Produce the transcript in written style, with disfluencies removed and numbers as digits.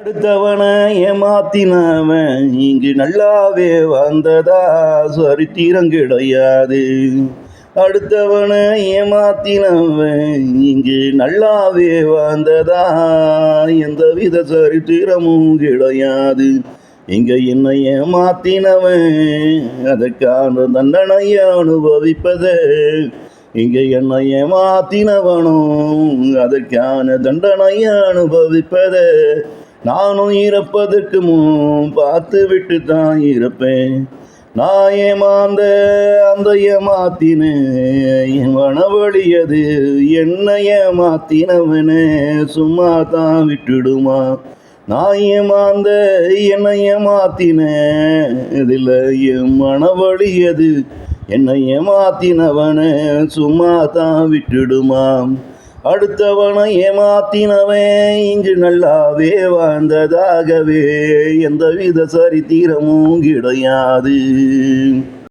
அடுத்தவனை ஏமாத்தினவன் இங்கு நல்லாவே வந்ததா சரித்திரம் கிடையாது. அடுத்தவனை ஏமாத்தினவன் இங்கு நல்லாவே வந்ததா எந்தவித சரித்திரமும் கிடையாது. இங்க என்னை ஏமாத்தினவன் அதற்கான தண்டனையை அனுபவிப்பதே. இங்க என்னை ஏமாத்தினவனும் அதற்கான தண்டனையை அனுபவிப்பதே. நானும் இறப்பதற்கு முன் பார்த்து விட்டு தான் இருப்பேன். நான் ஏமாந்த அந்த ஏமாத்தினேன் என் மனவழியது. என்ன ஏமாத்தினவனே சும்மா தான் விட்டுடுமா? நான் ஏமாந்த என்னை ஏமாத்தினேன் இதில் என் மனவழியது. என்னை ஏமாத்தினவனே சும்மா தான் விட்டுடுமா? அடுத்தவனை ஏமாத்தினவன் இங்கு நல்லாவே வாழ்ந்ததாகவே எந்தவித சரித்திரமும் கிடையாது.